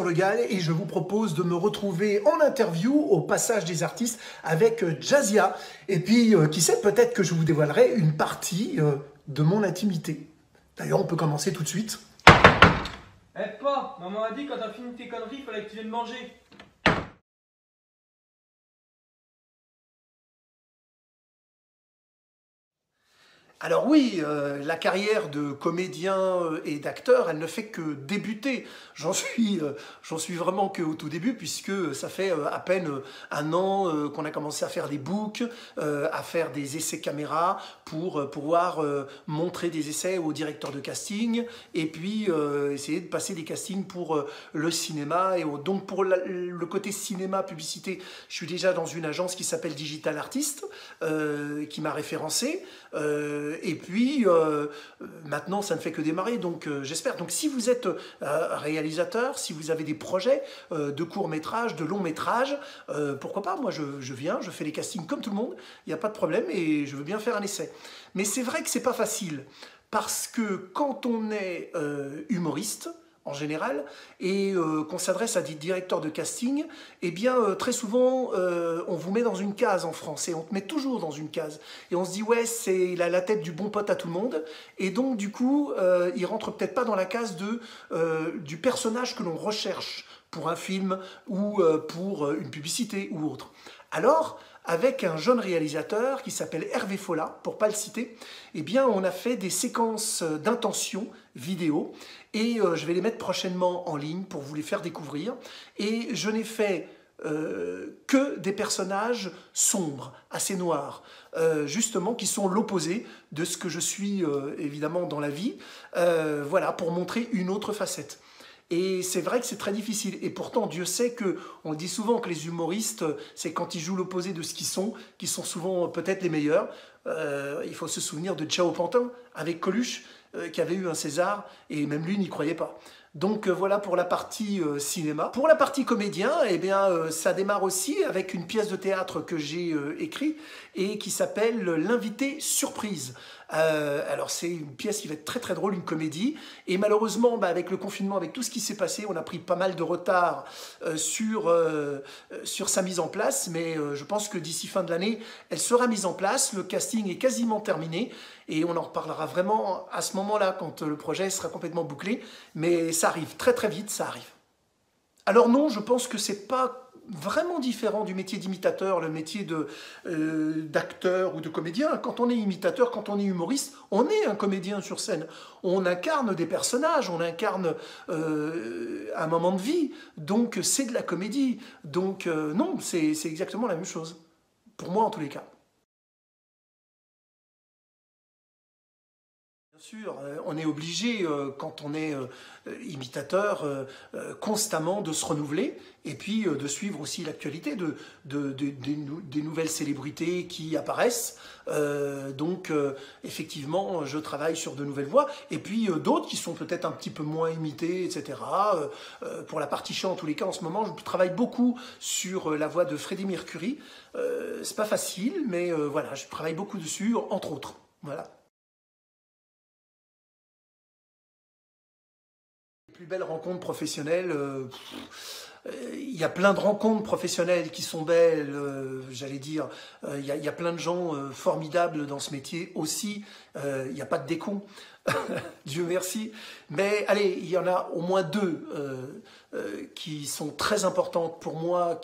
Brugal et je vous propose de me retrouver en interview au Passage des Artistes avec Jazia. Et puis, qui sait, peut-être que je vous dévoilerai une partie de mon intimité. D'ailleurs, on peut commencer tout de suite. Eh pas, maman a dit quand t'as fini tes conneries, fallait que tu viennes manger. Alors oui, la carrière de comédien et d'acteur, elle ne fait que débuter. J'en suis vraiment qu'au tout début, puisque ça fait à peine un an qu'on a commencé à faire des books, à faire des essais caméra pour pouvoir montrer des essais aux directeurs de casting, et puis essayer de passer des castings pour le cinéma. Et donc pour le côté cinéma, publicité, je suis déjà dans une agence qui s'appelle Digital Artist, qui m'a référencé. Et puis, maintenant, ça ne fait que démarrer, donc j'espère. Donc, si vous êtes réalisateur, si vous avez des projets de court-métrage, de long-métrage, pourquoi pas, moi, je viens, je fais les castings comme tout le monde, il n'y a pas de problème, et je veux bien faire un essai. Mais c'est vrai que c'est pas facile, parce que quand on est humoriste, en général, et qu'on s'adresse à des directeurs de casting, eh bien, très souvent, on vous met dans une case en français, on te met toujours dans une case. Et on se dit, ouais, c'est la tête du bon pote à tout le monde, et donc, du coup, il rentre peut-être pas dans la case du personnage que l'on recherche pour un film ou pour une publicité ou autre. Alors, avec un jeune réalisateur qui s'appelle Hervé Follat, pour ne pas le citer, eh bien, on a fait des séquences d'intention vidéo et je vais les mettre prochainement en ligne pour vous les faire découvrir. Et je n'ai fait que des personnages sombres, assez noirs, justement, qui sont l'opposé de ce que je suis évidemment dans la vie, voilà, pour montrer une autre facette. Et c'est vrai que c'est très difficile. Et pourtant, Dieu sait que, on dit souvent que les humoristes, c'est quand ils jouent l'opposé de ce qu'ils sont souvent peut-être les meilleurs. Il faut se souvenir de Ciao Pantin avec Coluche, qui avait eu un César, et même lui n'y croyait pas. Donc voilà pour la partie cinéma. Pour la partie comédien, eh bien, ça démarre aussi avec une pièce de théâtre que j'ai écrite et qui s'appelle L'invité surprise. Alors c'est une pièce qui va être très très drôle, une comédie, et malheureusement avec le confinement, avec tout ce qui s'est passé, on a pris pas mal de retard sur sa mise en place, mais je pense que d'ici fin de l'année, elle sera mise en place, le casting est quasiment terminé, et on en reparlera vraiment à ce moment-là, quand le projet sera complètement bouclé, mais ça arrive, très très vite, ça arrive. Alors non, je pense que c'est pas vraiment différent du métier d'imitateur, le métier d'acteur ou de comédien. Quand on est imitateur, quand on est humoriste, on est un comédien sur scène. On incarne des personnages, on incarne un moment de vie, donc c'est de la comédie. Donc non, c'est exactement la même chose, pour moi en tous les cas. Bien sûr, on est obligé, quand on est imitateur, constamment de se renouveler et puis de suivre aussi l'actualité des nouvelles célébrités qui apparaissent. Donc, effectivement, je travaille sur de nouvelles voix et puis d'autres qui sont peut-être un petit peu moins imitées, etc. Pour la partie chant, en tous les cas, en ce moment, je travaille beaucoup sur la voix de Freddie Mercury. C'est pas facile, mais voilà, je travaille beaucoup dessus, entre autres. Voilà. Plus belle rencontre professionnelle, il y a plein de rencontres professionnelles qui sont belles, j'allais dire, il y a plein de gens formidables dans ce métier aussi, il n'y a pas de décon, Dieu merci, mais allez, il y en a au moins deux qui sont très importantes pour moi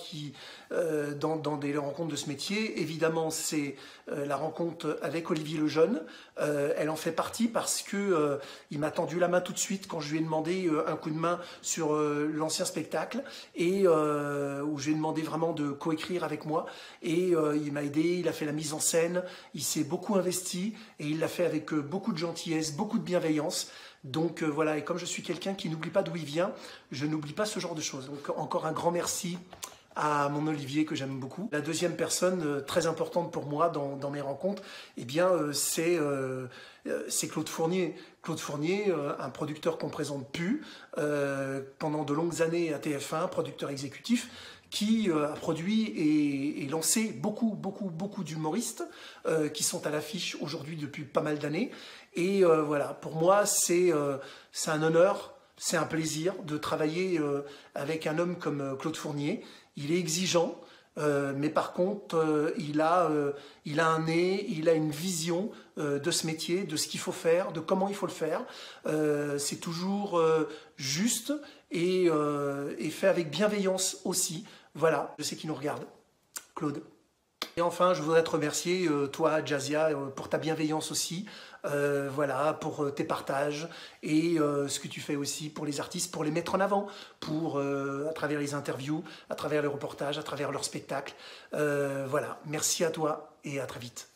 dans des rencontres de ce métier. Évidemment, c'est la rencontre avec Olivier Lejeune. Elle en fait partie parce que il m'a tendu la main tout de suite quand je lui ai demandé un coup de main sur l'ancien spectacle et où je lui ai demandé vraiment de coécrire avec moi. Et il m'a aidé, il a fait la mise en scène, il s'est beaucoup investi et il l'a fait avec beaucoup de gentillesse, beaucoup de bienveillance. Donc voilà, et comme je suis quelqu'un qui n'oublie pas d'où il vient, je n'oublie pas ce genre de choses. Donc encore un grand merci à mon Olivier que j'aime beaucoup. La deuxième personne très importante pour moi dans mes rencontres, eh bien c'est Claude Fournier. Claude Fournier, un producteur qu'on ne présente plus, pendant de longues années à TF1, producteur exécutif, qui a produit et lancé beaucoup d'humoristes qui sont à l'affiche aujourd'hui depuis pas mal d'années. Et voilà, pour moi, c'est un honneur C'est un plaisir de travailler avec un homme comme Claude Fournier. Il est exigeant, mais par contre, il a un nez, il a une vision de ce métier, de ce qu'il faut faire, de comment il faut le faire. C'est toujours juste et fait avec bienveillance aussi. Voilà, je sais qu'il nous regarde. Claude. Et enfin, je voudrais te remercier, toi, Jazia, pour ta bienveillance aussi, voilà, pour tes partages et ce que tu fais aussi pour les artistes, pour les mettre en avant, à travers les interviews, à travers les reportages, à travers leurs spectacles. Voilà, merci à toi et à très vite.